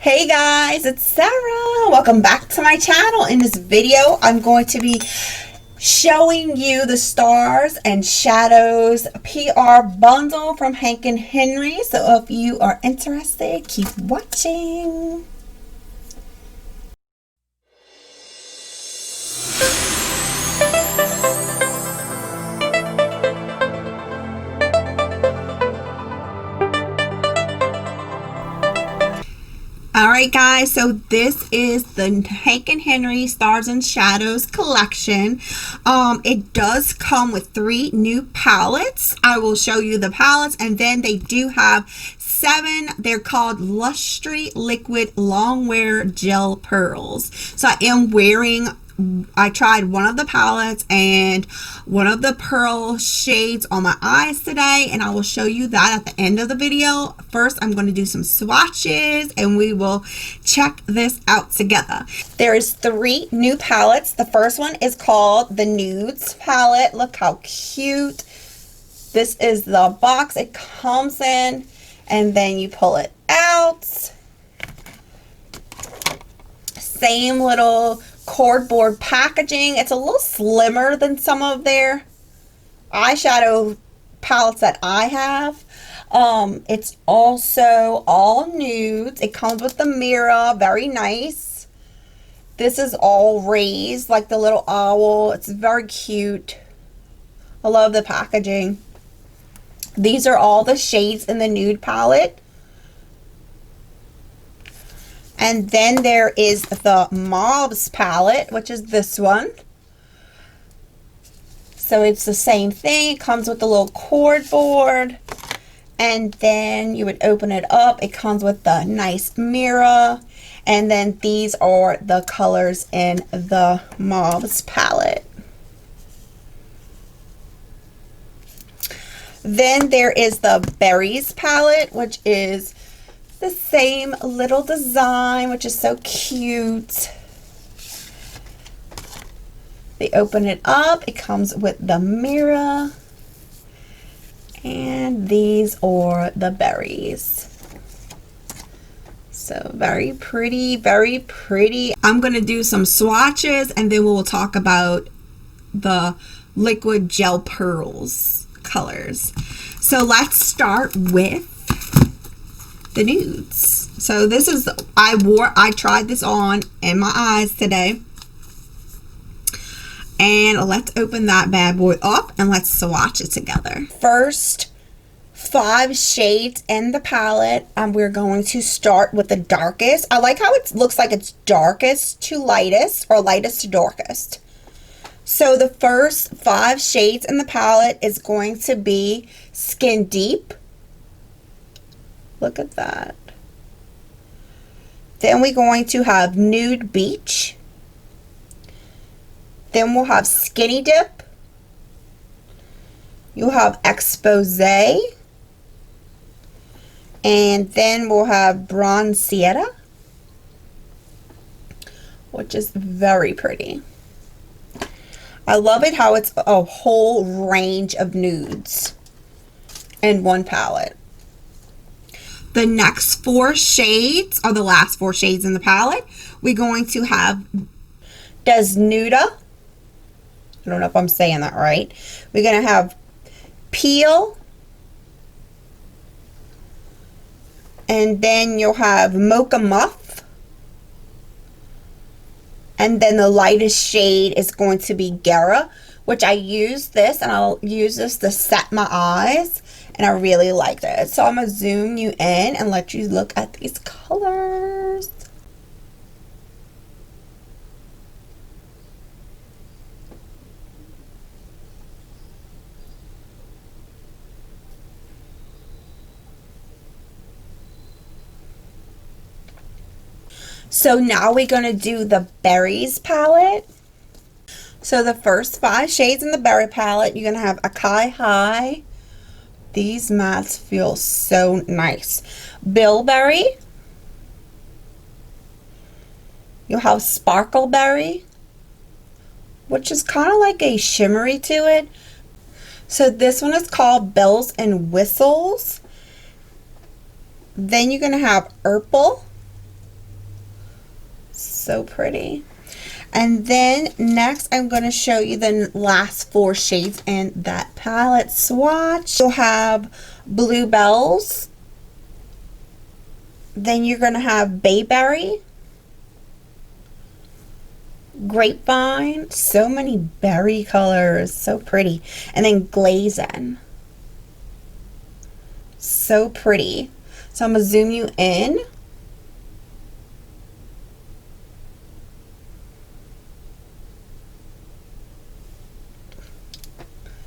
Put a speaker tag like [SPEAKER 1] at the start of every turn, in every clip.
[SPEAKER 1] Hey guys, it's Sarah. Welcome back to my channel. In this video, I'm going to be showing you the Stars and Shadows PR bundle from Hank and Henry. So if you are interested, keep watching. Alright guys, so this is the Hank and Henry Stars and Shadows collection. It does come with 3 new palettes. I will show you the palettes, and then they do have 7. They're called Lustre Liquid Longwear Gel Pearls. So I tried one of the palettes and one of the pearl shades on my eyes today, and I will show you that at the end of the video. First, I'm going to do some swatches and we will check this out together. There's 3 new palettes. The first one is called the Nudes palette. Look how cute. This is the box it comes in, and then you pull it out. Same little cardboard packaging. It's a little slimmer than some of their eyeshadow palettes that I have. It's also all nudes. It comes with the mirror, very nice. This is all raised like the little owl. It's very cute. I love the packaging. These are all the shades in the nude palette. And then there is the Mauves palette, which is this one. So it's the same thing. It comes with a little cardboard. And then you would open it up. It comes with the nice mirror. And then these are the colors in the Mauves palette. Then there is the Berries palette, which is the same little design, which is so cute. They open it up. It comes with the mirror. And these are the berries. So very pretty, very pretty. I'm going to do some swatches and then we'll talk about the liquid gel pearls colors. So let's start with the nudes. So this is, I tried this on in my eyes today. And let's open that bad boy up and let's swatch it together. First 5 shades in the palette, and we're going to start with the darkest. I like how it looks like it's darkest to lightest or lightest to darkest. So the first 5 shades in the palette is going to be Skin Deep. Look at that. Then we're going to have Nude Beach. Then we'll have Skinny Dip. You'll have Expose. And then we'll have Bronzeada, which is very pretty. I love it how it's a whole range of nudes in one palette. The next 4 shades are the last 4 shades in the palette. We're going to have Desnuda. I don't know if I'm saying that right. We're going to have Peel. And then you'll have Mocha Muff. And then the lightest shade is going to be Gara, which I use this, and I'll use this to set my eyes. And I really like that. So I'm going to zoom you in and let you look at these colors. So now we're going to do the Berries palette. So the first 5 shades in the Berry palette, you're going to have Acai High. These mattes feel so nice. Bilberry. You'll have Sparkleberry, which is kind of like a shimmery to it. So this one is called Bells and Whistles. Then you're going to have Purple. So pretty. And then next I'm going to show you the last 4 shades in that palette swatch. You'll have Bluebells. Then you're going to have Bayberry. Grapevine. So many berry colors. So pretty. And then Glazing. So pretty. So I'm going to zoom you in.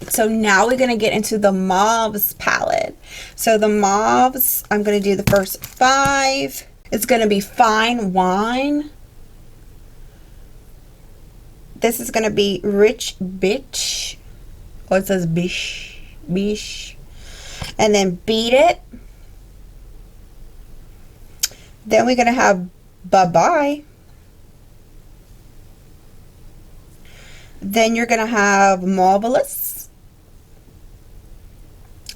[SPEAKER 1] So now we're going to get into the Mauves palette. So the Mauves, I'm going to do the first 5. It's going to be Fine Wine. This is going to be Rich Bitch. Oh, it says Bish. Bish. And then Beat It. Then we're going to have Bye Bye. Then you're going to have Marvelous.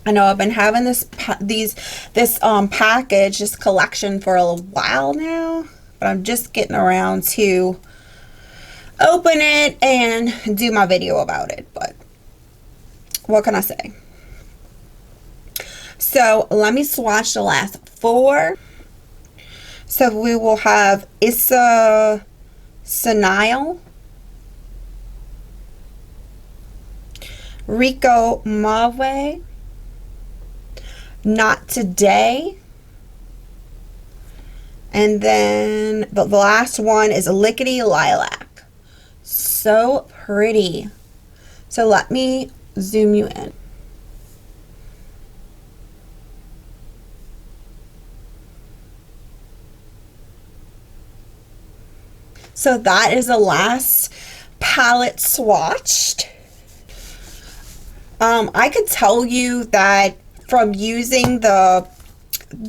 [SPEAKER 1] I know I've been having this package, this collection for a while now, but I'm just getting around to open it and do my video about it. But what can I say? So let me swatch the last 4. So we will have Issa Senile, Rico Mauve, Not Today, and then the last one is Lickety Lilac. So pretty. So let me zoom you in. So that is the last palette swatched. I could tell you that from using the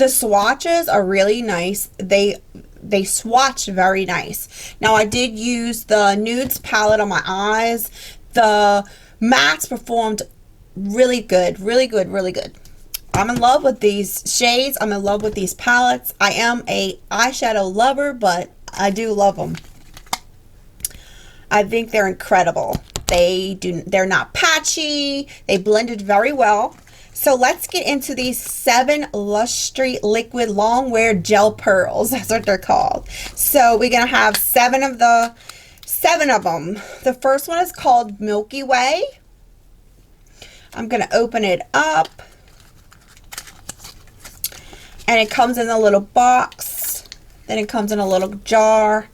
[SPEAKER 1] swatches are really nice. They swatch very nice. Now I did use the Nudes palette on my eyes. The mattes performed really good, really good, really good. I'm in love with these shades. I'm in love with these palettes. I am a eyeshadow lover, but I do love them. I think they're incredible. They're not patchy. They blended very well. So let's get into these 7 Lustre Liquid Long Wear Gel Pearls. That's what they're called. So we're gonna have 7 of them. The first one is called Milky Way. I'm gonna open it up, and it comes in a little box. Then it comes in a little jar.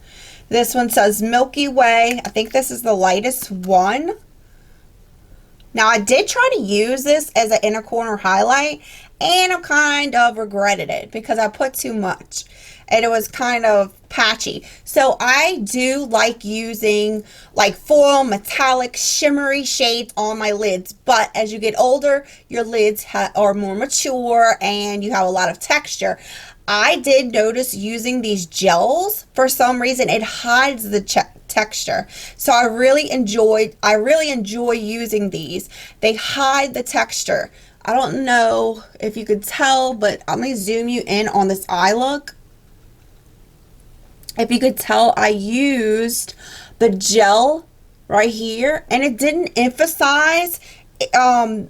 [SPEAKER 1] This one says Milky Way. I think this is the lightest one. Now, I did try to use this as an inner corner highlight, and I kind of regretted it because I put too much, and it was kind of patchy. So I do like using like foil, metallic, shimmery shades on my lids, but as you get older, your lids are more mature and you have a lot of texture. I did notice using these gels, for some reason it hides the texture. So I really enjoy using these. They hide the texture. I don't know if you could tell, but I'm going to zoom you in on this eye look. If you could tell, I used the gel right here, and it didn't emphasize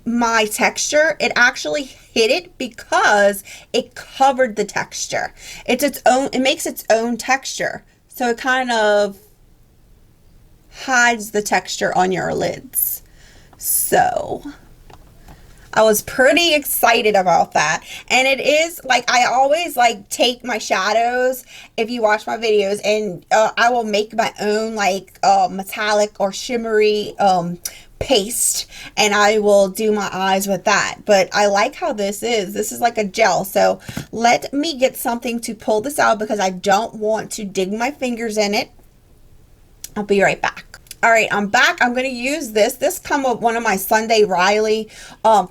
[SPEAKER 1] my texture. It actually hid it because it covered the texture. It's its own, it makes its own texture, so it kind of hides the texture on your lids. So I was pretty excited about that. And it is like, I always like take my shadows, if you watch my videos, and I will make my own like metallic or shimmery paste, and I will do my eyes with that. But I like how this is like a gel. So let me get something to pull this out because I don't want to dig my fingers in it. I'll be right back. All right, I'm back. I'm going to use this come with one of my Sunday Riley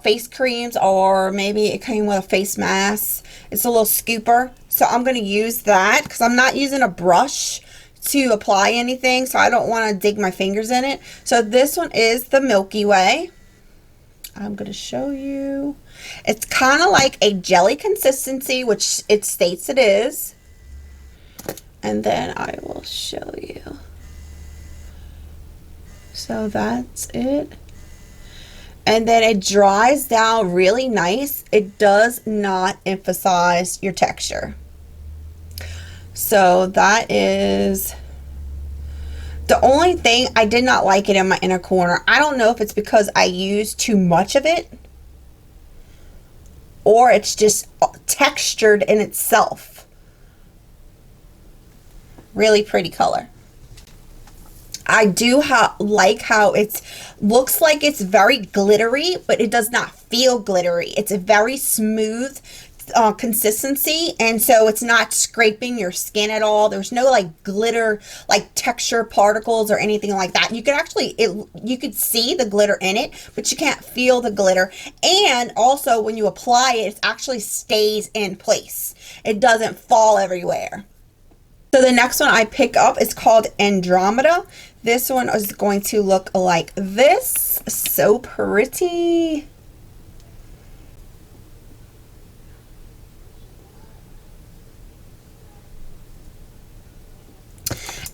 [SPEAKER 1] face creams, or maybe it came with a face mask. It's a little scooper, so I'm going to use that because I'm not using a brush to apply anything, so I don't want to dig my fingers in it. So this one is the Milky Way. I'm going to show you. It's kind of like a jelly consistency, which it states it is. and then I will show you. So that's it. And then it dries down really nice. It does not emphasize your texture. So that is the only thing. I did not like it in my inner corner. I don't know if it's because I used too much of it or it's just textured in itself. Really pretty color. I do like how it looks like it's very glittery, but it does not feel glittery. It's a very smooth consistency, and so it's not scraping your skin at all. There's no like glitter, like texture particles or anything like that. You could actually, you could see the glitter in it, but you can't feel the glitter. And also when you apply it, it actually stays in place. It doesn't fall everywhere. So the next one I pick up is called Andromeda. This one is going to look like this. So pretty.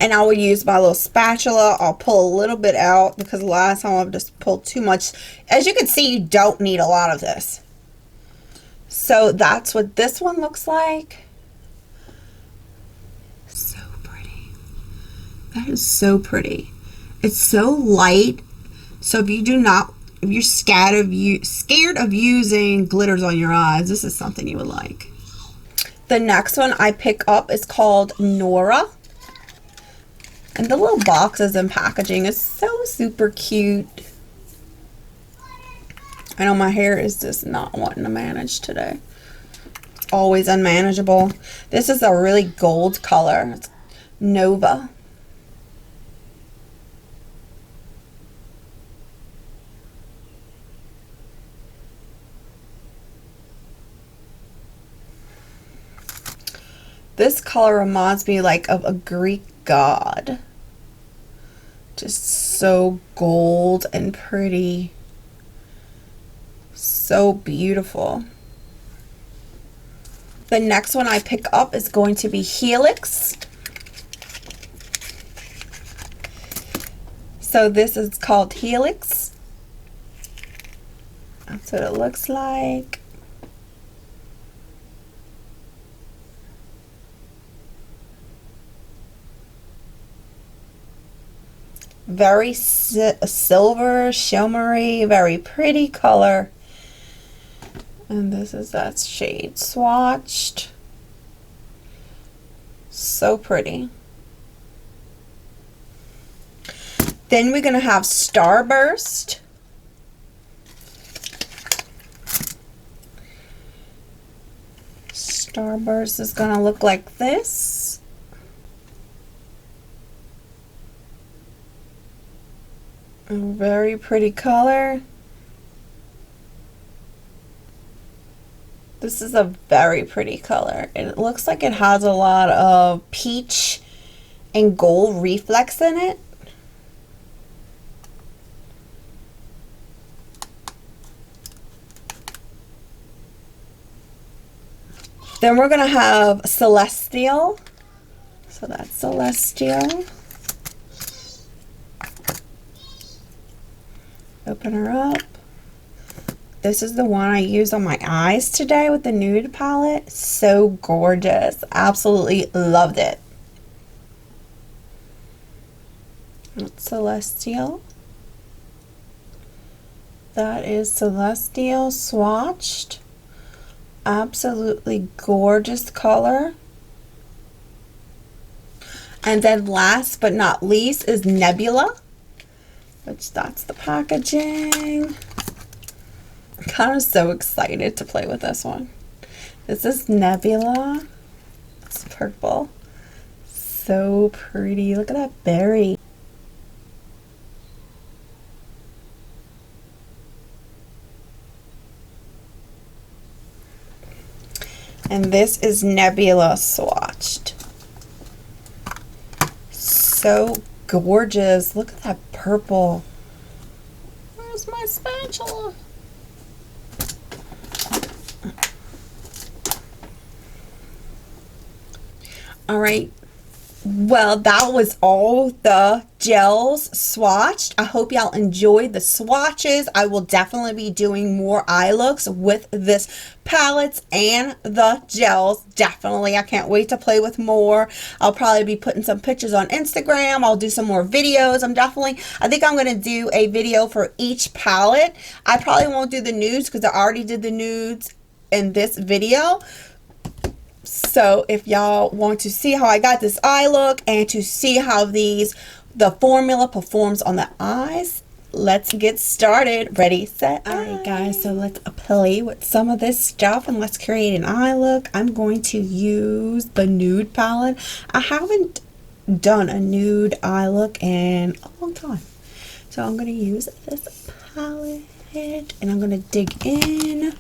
[SPEAKER 1] And I will use my little spatula. I'll pull a little bit out because last time I've just pulled too much. As you can see, you don't need a lot of this. So that's what this one looks like. So pretty. That is so pretty. It's so light. So if you're scared of using glitters on your eyes, this is something you would like. The next one I pick up is called Nora. And the little boxes and packaging is so super cute. I know my hair is just not wanting to manage today. It's always unmanageable. This is a really gold color. It's Nova. This color reminds me like of a Greek god. Just so gold and pretty. So beautiful. The next one I pick up is going to be Helix. So this is called Helix. That's what it looks like. Very silver, shimmery, very pretty color. And this is that shade swatched. So pretty. Then we're going to have Starburst. Starburst is going to look like this. A very pretty color. This is a very pretty color. It looks like it has a lot of peach and gold reflex in it. Then we're going to have Celestial. So that's Celestial. Open her up. This is the one I used on my eyes today with the nude palette. So gorgeous. Absolutely loved it. That's Celestial. That is Celestial swatched. Absolutely gorgeous color. And then last but not least is Nebula, which that's the packaging. I'm kind of so excited to play with this one. This is Nebula. It's purple. So pretty. Look at that berry. And this is Nebula swatched. So gorgeous. Look at that purple. Where's my spatula? All right. Well, that was all the gels swatched. I hope y'all enjoyed the swatches. I will definitely be doing more eye looks with this palettes and the gels. Definitely. I can't wait to play with more. I'll probably be putting some pictures on Instagram. I'll do some more videos. I think I'm going to do a video for each palette. I probably won't do the nudes because I already did the nudes in this video. So if y'all want to see how I got this eye look and to see how the formula performs on the eyes, let's get started. Ready, set, alright guys, so let's play with some of this stuff and let's create an eye look. I'm going to use the nude palette. I haven't done a nude eye look in a long time, so I'm going to use this palette and I'm going to dig in.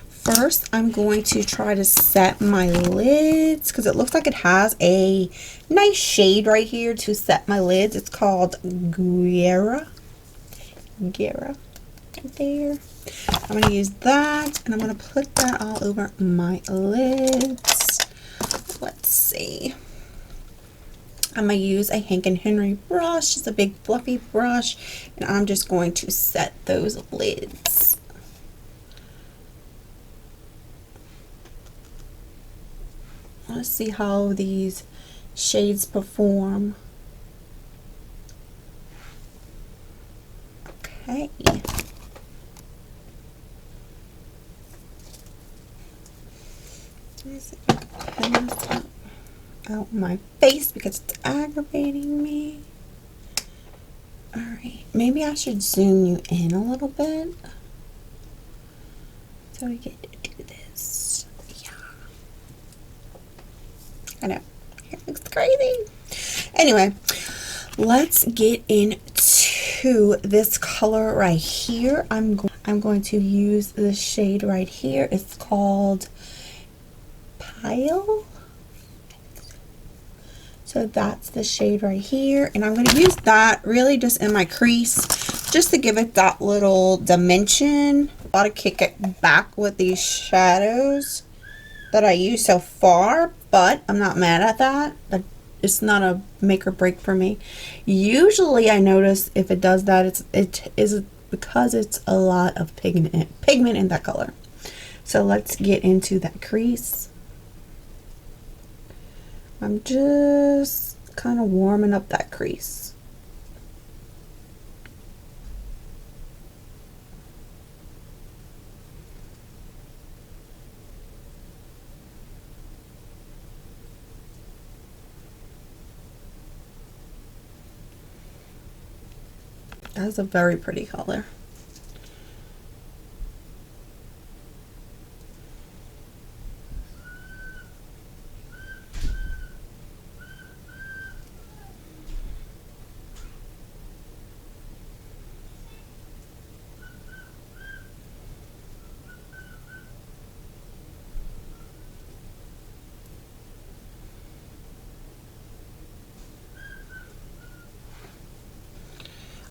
[SPEAKER 1] First, I'm going to try to set my lids because it looks like it has a nice shade right here to set my lids. It's called Guerra right there. I'm going to use that and I'm going to put that all over my lids. Let's see. I'm going to use a Hank & Henry brush. It's a big fluffy brush and I'm just going to set those lids. Let's see how these shades perform. Okay. Let me see if I can pin this up out my face because it's aggravating me. Alright, maybe I should zoom you in a little bit so we get to do this. I know, hair looks crazy. Anyway, let's get into this color right here. I'm going to use the shade right here. It's called Pile. So that's the shade right here. And I'm going to use that really just in my crease, just to give it that little dimension. I ought to kick it back with these shadows that I use so far, but I'm not mad at that. It's not a make or break for me. Usually I notice if it does that, it is because it's a lot of pigment in that color. So let's get into that crease. I'm just kind of warming up that crease. That's a very pretty color.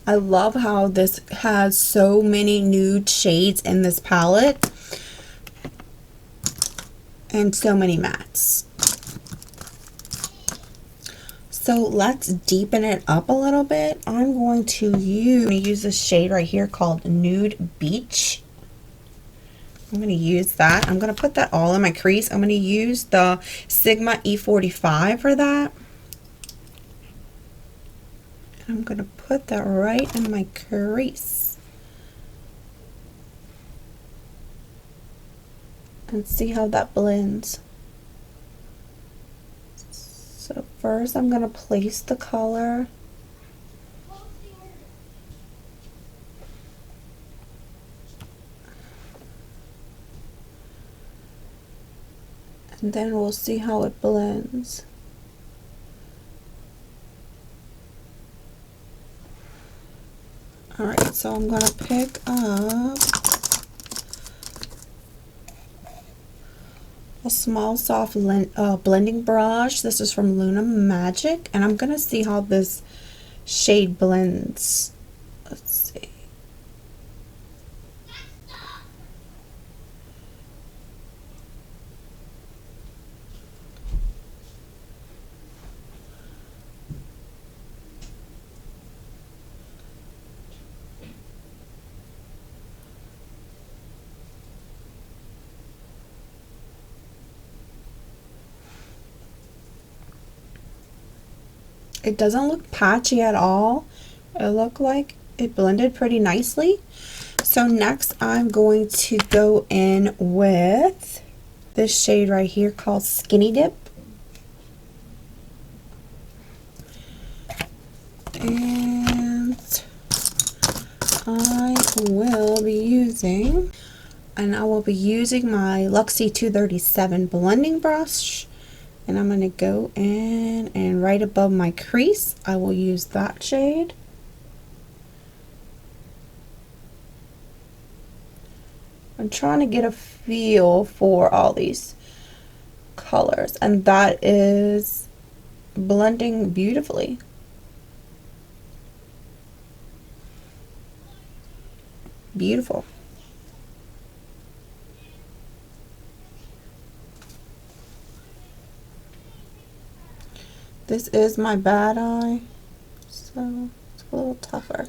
[SPEAKER 1] I love how this has so many nude shades in this palette and so many mattes. So let's deepen it up a little bit. I'm going to use this shade right here called Nude Beach. I'm going to use that. I'm going to put that all in my crease. I'm going to use the Sigma E45 for that. I'm going to put that right in my crease and see how that blends. So first I'm going to place the color. And then we'll see how it blends. Alright, so I'm going to pick up a small soft blending brush. This is from Luna Magic, and I'm going to see how this shade blends. Let's see. It doesn't look patchy at all. It looked like it blended pretty nicely. So next I'm going to go in with this shade right here called Skinny Dip. And I will be using my Luxie 237 blending brush. And I'm going to go in and right above my crease, I will use that shade. I'm trying to get a feel for all these colors, and that is blending beautifully. Beautiful. This is my bad eye, so it's a little tougher.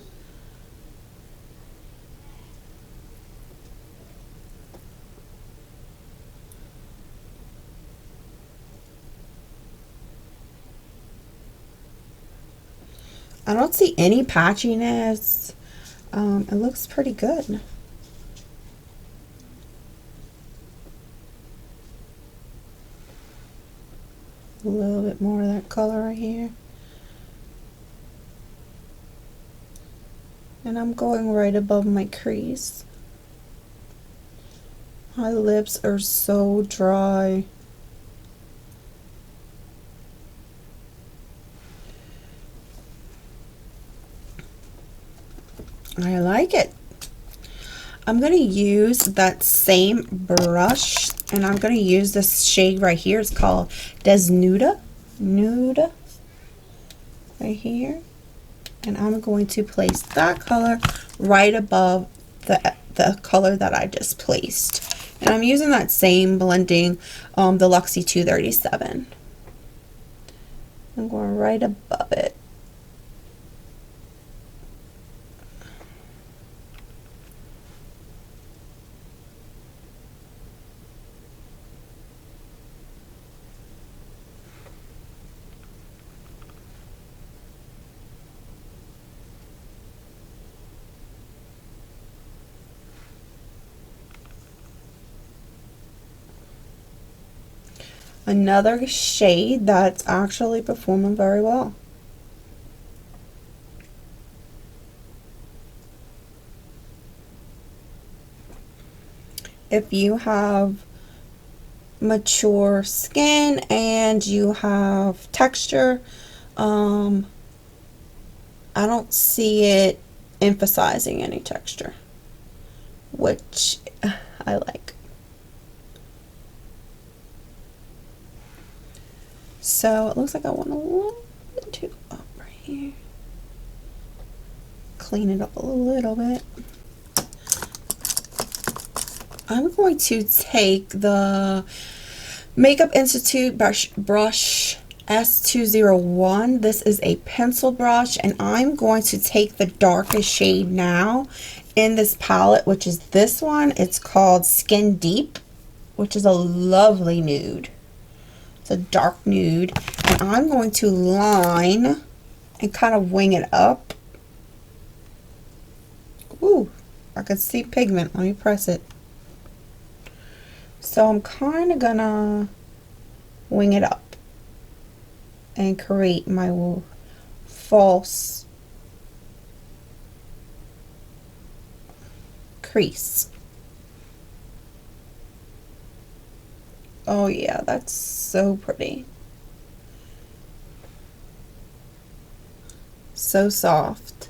[SPEAKER 1] I don't see any patchiness. It looks pretty good. A little bit more of that color right here. And I'm going right above my crease. My lips are so dry. I like it. I'm going to use that same brush, and I'm going to use this shade right here. It's called Nude right here. And I'm going to place that color right above the color that I just placed. And I'm using that same blending, the Luxie 237. I'm going right above it. Another shade that's actually performing very well. If you have mature skin and you have texture, I don't see it emphasizing any texture, which I like. So it looks like I want a little bit too up right here. Clean it up a little bit. I'm going to take the Makeup Institute brush S201. This is a pencil brush, and I'm going to take the darkest shade now in this palette, which is this one. It's called Skin Deep, which is a lovely nude. It's a dark nude, and I'm going to line and kind of wing it up. Ooh, I can see pigment. Let me press it. So I'm kind of gonna wing it up and create my false crease. Oh yeah, that's so pretty. So soft.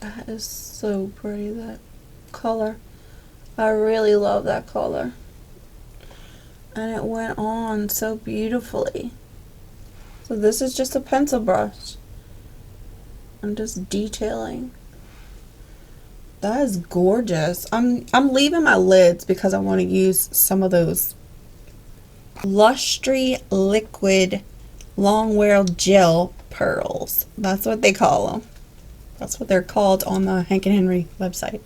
[SPEAKER 1] That is so pretty, that color. I really love that color. And it went on so beautifully. So this is just a pencil brush. I'm just detailing. That is gorgeous. I'm leaving my lids because I want to use some of those Lustre liquid long wear gel pearls. That's what they call them. That's what they're called on the Hank and Henry website.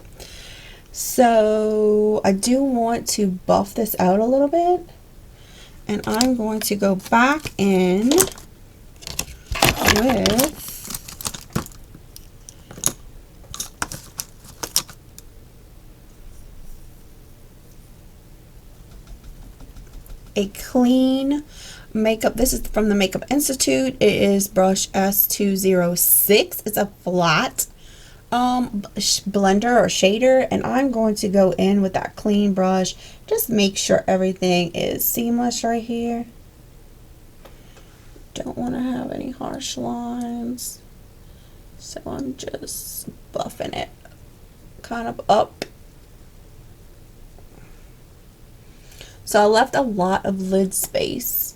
[SPEAKER 1] So I do want to buff this out a little bit, and I'm going to go back in with a clean makeup. This is from the Makeup Institute. It is brush S206. It's a flat blender or shader, and I'm going to go in with that clean brush. Just make sure everything is seamless right here. Don't want to have any harsh lines, so I'm just buffing it kind of up. So I left a lot of lid space.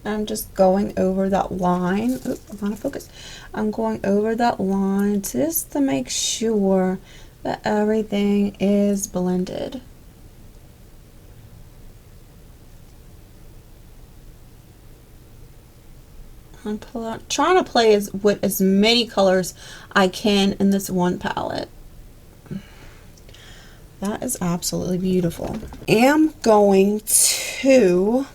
[SPEAKER 1] I'm just going over that line. Oops, I'm out of focus. I'm going over that line just to make sure that everything is blended. I'm trying to play with as many colors I can in this one palette. That is absolutely beautiful. I'm going to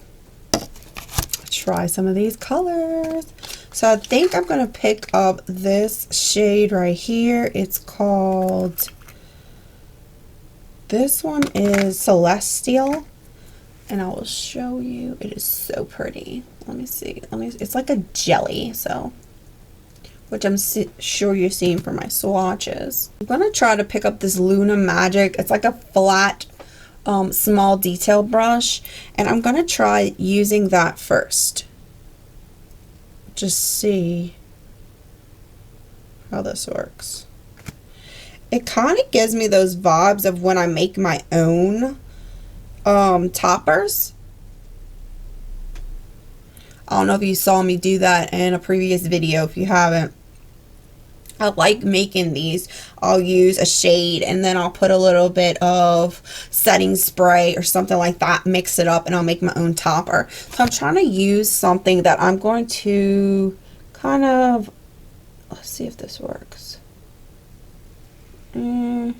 [SPEAKER 1] try some of these colors. So I think I'm going to pick up this shade right here. It's called, this one is Celestial, and I will show you. It is so pretty. Let me see. It's like a jelly, so, which I'm sure you're seeing from my swatches. I'm going to try to pick up this Luna Magic. It's like a flat, small detail brush, and I'm going to try using that first. Just see how this works. It kind of gives me those vibes of when I make my own toppers. I don't know if you saw me do that in a previous video. If you haven't, I like making these. I'll use a shade and then I'll put a little bit of setting spray or something like that, mix it up, and I'll make my own topper. So I'm trying to use something that I'm going to kind of, let's see if this works. I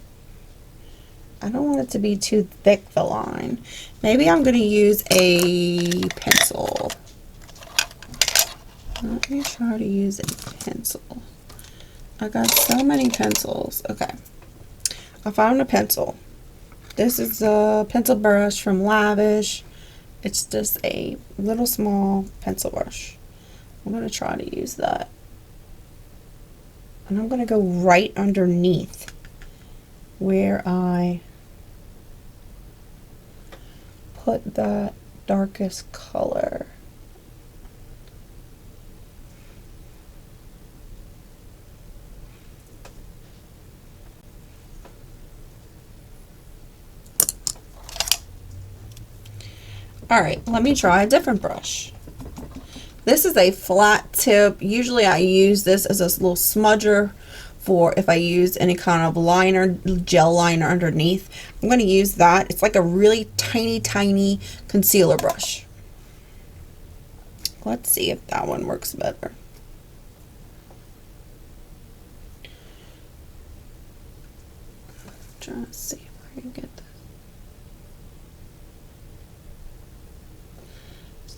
[SPEAKER 1] don't want it to be too thick, the line. Maybe I'm going to use a pencil. Let me try to use a pencil. I got so many pencils. Okay, I found a pencil. This is a pencil brush from Lavish. It's just a little small pencil brush. I'm going to try to use that. And I'm going to go right underneath where I put that darkest color. Alright, let me try a different brush. This is a flat tip. Usually I use this as a little smudger for if I use any kind of liner, gel liner underneath. I'm going to use that. It's like a really tiny concealer brush. Let's see if that one works better. I'm trying to see if I can get this.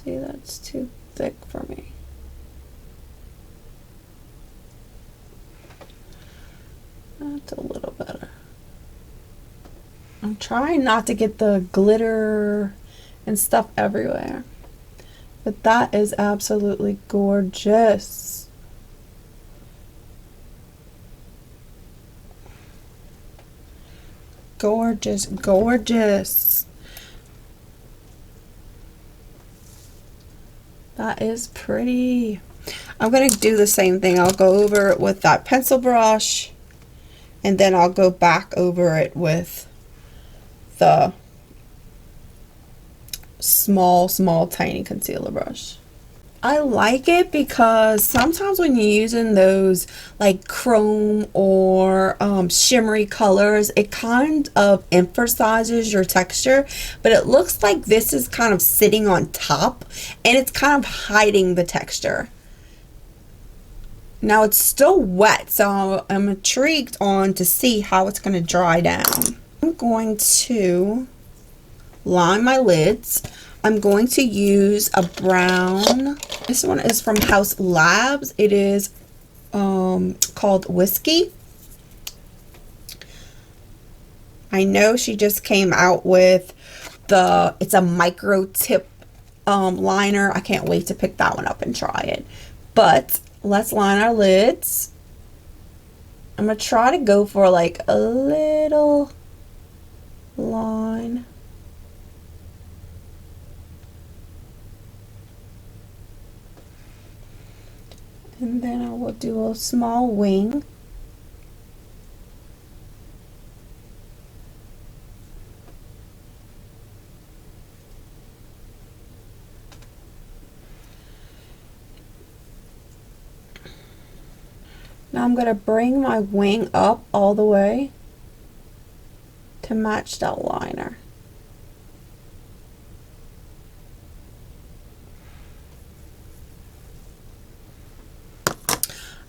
[SPEAKER 1] See, that's too thick for me. That's a little better. I'm trying not to get the glitter and stuff everywhere, but that is absolutely gorgeous. Gorgeous, gorgeous. That is pretty. I'm going to do the same thing. I'll go over it with that pencil brush, and then I'll go back over it with the small tiny concealer brush. I like it because sometimes when you're using those like chrome or shimmery colors, it kind of emphasizes your texture, but it looks like this is kind of sitting on top and it's kind of hiding the texture. Now it's still wet, so I'm intrigued on to see how it's going to dry down. I'm going to line my lids. I'm going to use a brown. This one is from House Labs. It is called Whiskey. I know she just came out with it's a micro tip liner. I can't wait to pick that one up and try it. But let's line our lids. I'm going to try to go for like a little line. And then I will do a small wing. Now I'm going to bring my wing up all the way to match that liner.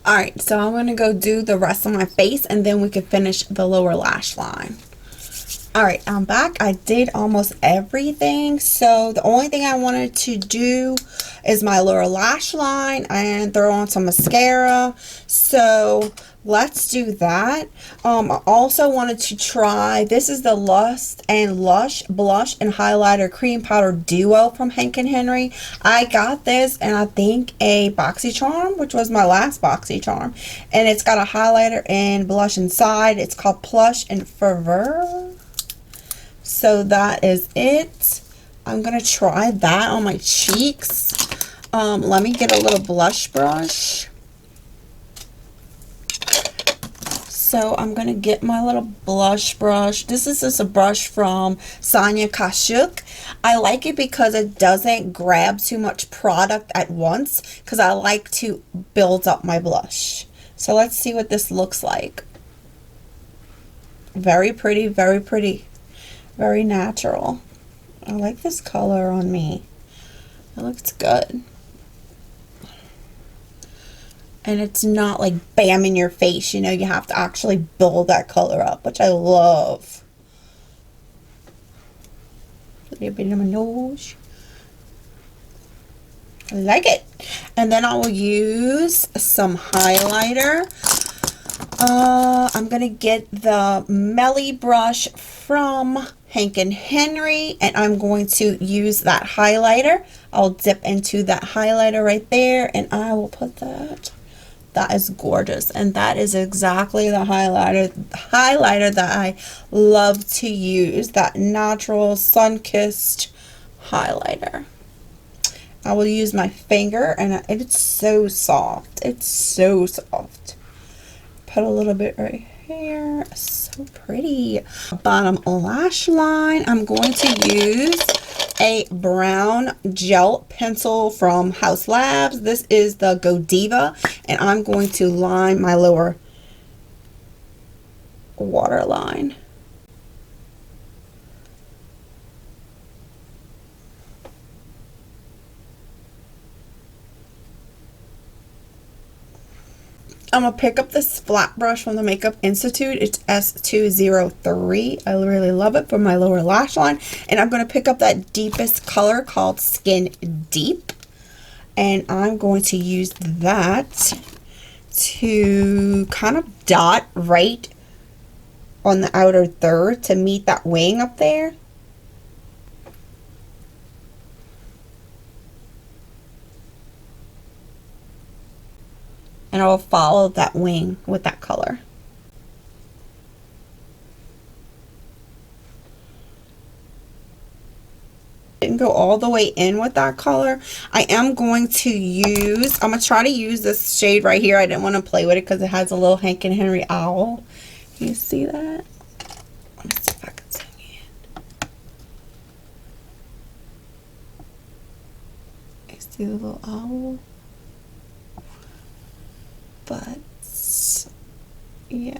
[SPEAKER 1] Alright, so I'm going to go do the rest of my face and then we can finish the lower lash line. Alright, I'm back. I did almost everything. So the only thing I wanted to do is my lower lash line and throw on some mascara. So let's do that. I also wanted to try, this is the Lust and Lush Blush and Highlighter Cream Powder Duo from Hank & Henry. I got this and I think a BoxyCharm, which was my last BoxyCharm. And it's got a highlighter and blush inside. It's called Plush and Fervor. So that is it. I'm going to try that on my cheeks. Let me get a little blush brush. So I'm going to get my little blush brush. This is just a brush from Sarah-HYAJKIHU. I like it because it doesn't grab too much product at once because I like to build up my blush. So let's see what this looks like. Very pretty, very pretty. Very natural. I like this color on me. It looks good. And it's not like bam in your face, you know, you have to actually build that color up, which I love. A little bit on my nose. I like it. And then I will use some highlighter. I'm going to get the Melly brush from Hank & Henry, and I'm going to use that highlighter. I'll dip into that highlighter right there, and I will put that. That is gorgeous, and that is exactly the highlighter that I love to use, that natural sun-kissed highlighter. I will use my finger, and it's so soft. It's so soft. Put a little bit right here. So pretty. Bottom lash line, I'm going to use a brown gel pencil from House Labs. This is the Godiva, and I'm going to line my lower waterline. I'm going to pick up this flat brush from the Makeup Institute. It's S203. I really love it for my lower lash line. And I'm going to pick up that deepest color called Skin Deep. And I'm going to use that to kind of dot right on the outer third to meet that wing up there. And I will follow that wing with that color. Didn't go all the way in with that color. I am going to use, I'm going to try to use this shade right here. I didn't want to play with it because it has a little Hank & Henry owl. Can you see that? Let me see if I can zoom in. See the little owl? But yeah,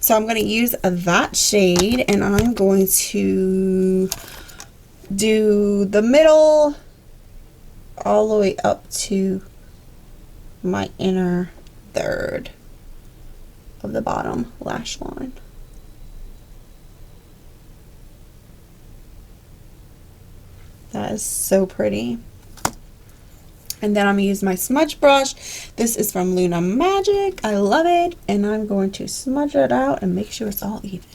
[SPEAKER 1] so I'm going to use that shade, and I'm going to do the middle all the way up to my inner third of the bottom lash line. That is so pretty. And then I'm going to use my smudge brush. This is from Luna Magic. I love it. And I'm going to smudge it out and make sure it's all even.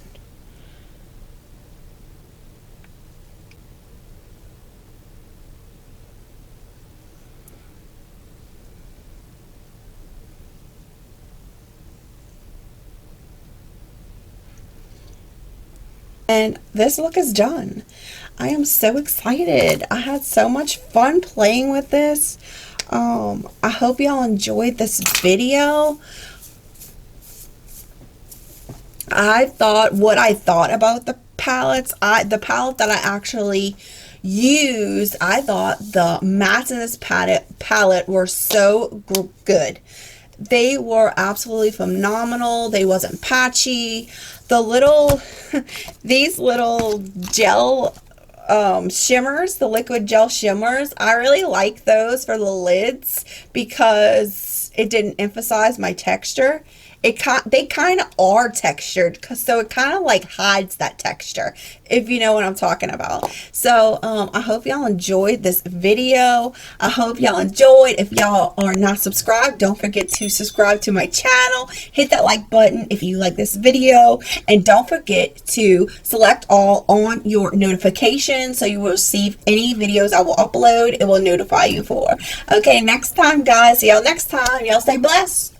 [SPEAKER 1] And this look is done. I am so excited. I had so much fun playing with this. I hope y'all enjoyed this video. What I thought about the palettes, the palette that I actually used, I thought the mattes in this palette were so good. They were absolutely phenomenal. They wasn't patchy. The little, these little gel shimmers, the liquid gel shimmers, I really like those for the lids because it didn't emphasize my texture. They kind of are textured, so it kind of like hides that texture, if you know what I'm talking about. So I hope y'all enjoyed this video. I hope y'all enjoyed. If y'all are not subscribed, don't forget to subscribe to my channel. Hit that like button if you like this video, and don't forget to select all on your notifications so you will receive any videos I will upload. It will notify you for. Okay, next time, guys. See y'all next time. Y'all stay blessed.